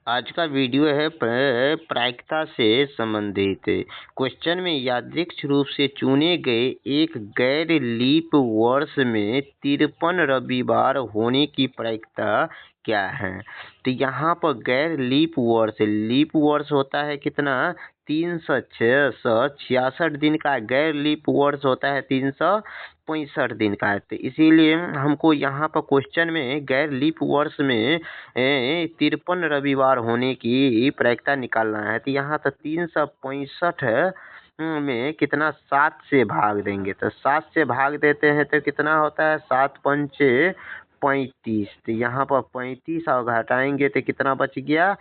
आज का वीडियो है प्रायिकता से संबंधित। क्वेश्चन में यादृच्छिक रूप से चुने गए एक गैर लीप वर्ष में 53 रविवार होने की प्रायिकता क्या है। तो यहाँ पर गैर लीप वर्ष होता है कितना, 366 दिन का। गैर लीप वर्ष होता है 365 दिन का है। तो इसीलिए हमको यहाँ पर क्वेश्चन में गैर लीप वर्ष में 53 रविवार होने की प्रायिकता निकालना है। तो यहाँ तो 365 में कितना, 7 से भाग देंगे। तो 7 से भाग देते हैं तो कितना होता है, 7 पंचे 35। तो यहाँ पर 35 और घटाएंगे तो कितना बच गया,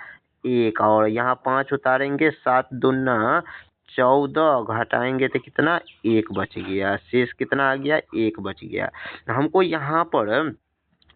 1। और यहाँ 5 उतारेंगे, 7 दूना 14, घटाएंगे तो कितना, 1 बच गया। शेष कितना आ गया, 1 बच गया। हमको यहाँ पर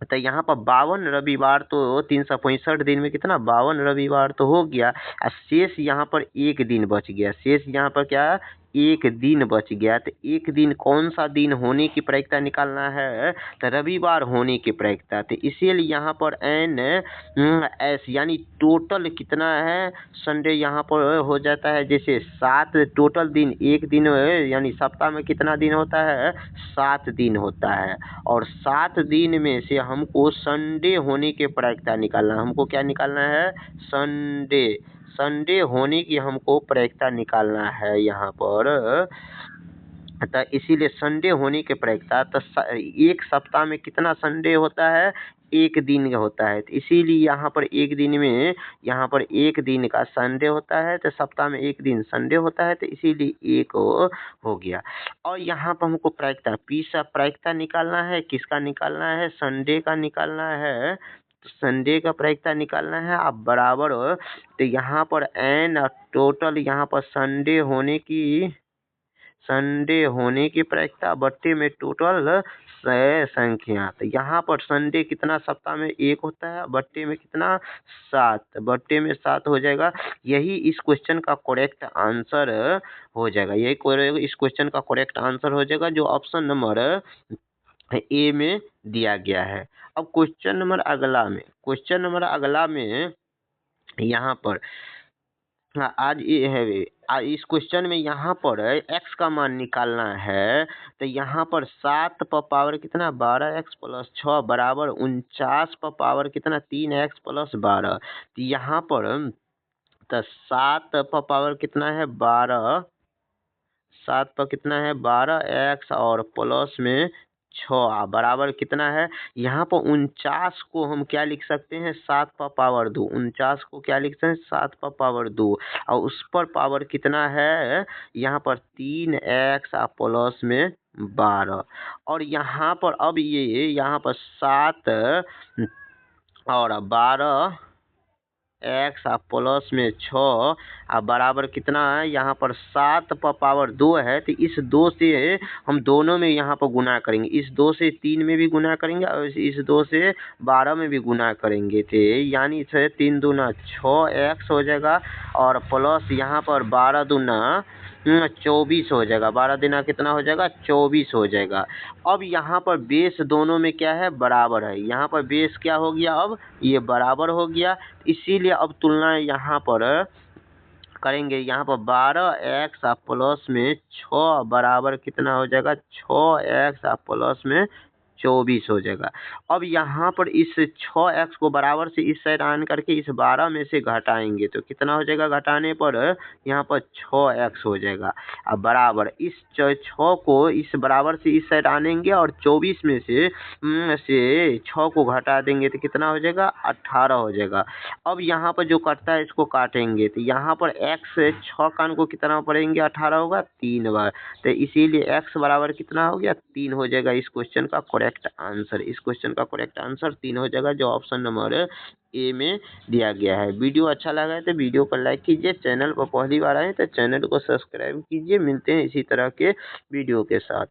तो यहाँ पर 52 रविवार, तो 365 दिन में कितना, 52 रविवार तो हो गया। और शेष यहाँ पर 1 दिन बच गया। शेष यहाँ पर क्या, 1 दिन बच गया। तो 1 दिन कौन सा दिन होने की प्रायिकता निकालना है, तो रविवार होने की प्रायिकता। तो इसीलिए यहाँ पर एन एस यानी टोटल कितना है, संडे यहाँ पर हो जाता है जैसे 7 टोटल दिन। 1 दिन यानी सप्ताह में कितना दिन होता है, 7 दिन होता है। और 7 दिन में से हमको संडे होने के प्रायिकता निकालना है। हमको क्या निकालना है, संडे होने की हमको प्रायिकता निकालना है यहाँ पर। तो इसीलिए संडे होने के प्रायिकता, तो एक सप्ताह में कितना संडे होता है, 1 दिन होता है। तो इसीलिए यहाँ पर 1 दिन में, यहाँ पर 1 दिन का संडे होता है। तो सप्ताह में 1 दिन संडे होता है। तो इसीलिए 1 हो गया। और यहाँ पर हमको प्रायिकता निकालना है। किसका निकालना है, संडे का निकालना है। तो संडे का प्रायिकता निकालना है। आप बराबर, तो यहाँ पर एन टोटल, यहाँ पर संडे होने की प्रायिकता बट्टे में टोटल संख्या। तो यहाँ पर संडे कितना सप्ताह में 1 होता है, बट्टे में कितना, 7, बट्टे में 7 हो जाएगा। यही इस क्वेश्चन का करेक्ट आंसर हो जाएगा। इस क्वेश्चन का करेक्ट आंसर हो जाएगा, जो ऑप्शन नंबर ए में दिया गया है। अब क्वेश्चन नंबर अगला में यहाँ पर आज ये है, इस क्वेश्चन में यहाँ पर x का मान निकालना है। तो यहाँ पर 7 पर पावर कितना, 12x प्लस 6 बराबर 49 पर पावर कितना, 3x प्लस 12। तो यहाँ पर तो 7 पर पावर कितना है, 12, 7 पर कितना है, 12x और प्लस में 6 बराबर कितना है। यहाँ पर 49 को हम क्या लिख सकते हैं, 7 पर पावर 2। 49 को क्या लिखते हैं, 7 पर पावर 2। और उस पर पावर कितना है, यहाँ पर 3x प्लस में 12। और यहाँ पर अब ये यहाँ पर 7 और 12 x प्लस में 6 बराबर कितना है, यहाँ पर 7 पर पावर 2 है। तो इस 2 से हम दोनों में यहाँ पर गुना करेंगे। इस 2 से 3 में भी गुना करेंगे और इस 2 से 12 में भी गुना करेंगे। तो यानी से 3 दूना 6x हो जाएगा और प्लस यहाँ पर 12 दूना 24 हो जाएगा। 12 दूना कितना हो जाएगा, 24 हो जाएगा। अब यहाँ पर बेस दोनों में क्या है, बराबर है। यहाँ पर बेस क्या हो गया, अब ये बराबर हो गया। इसीलिए अब तुलना यहाँ पर करेंगे। यहाँ पर 12x प्लस में 6 बराबर कितना हो जाएगा, 6x प्लस में 24 हो जाएगा। अब यहाँ पर इस 6x को बराबर से इस साइड आन करके इस 12 में से घटाएंगे तो कितना हो जाएगा, घटाने पर यहाँ पर 6x हो जाएगा। अब बराबर इस 6 को इस बराबर से इस साइड आनेंगे और 24 में से 6 को घटा देंगे तो कितना हो जाएगा, 18 हो जाएगा। अब यहाँ पर जो कटता है इसको काटेंगे तो यहाँ पर x 6 कान को कितना पड़ेंगे, 18 होगा 3 बार। तो इसीलिए x बराबर कितना हो गया, 3 हो जाएगा। इस क्वेश्चन का करेक्ट आंसर 3 हो जाएगा, जो ऑप्शन नंबर ए में दिया गया है। वीडियो अच्छा लगा है तो वीडियो को लाइक कीजिए। चैनल पर पहली बार आए तो चैनल को सब्सक्राइब कीजिए। मिलते हैं इसी तरह के वीडियो के साथ।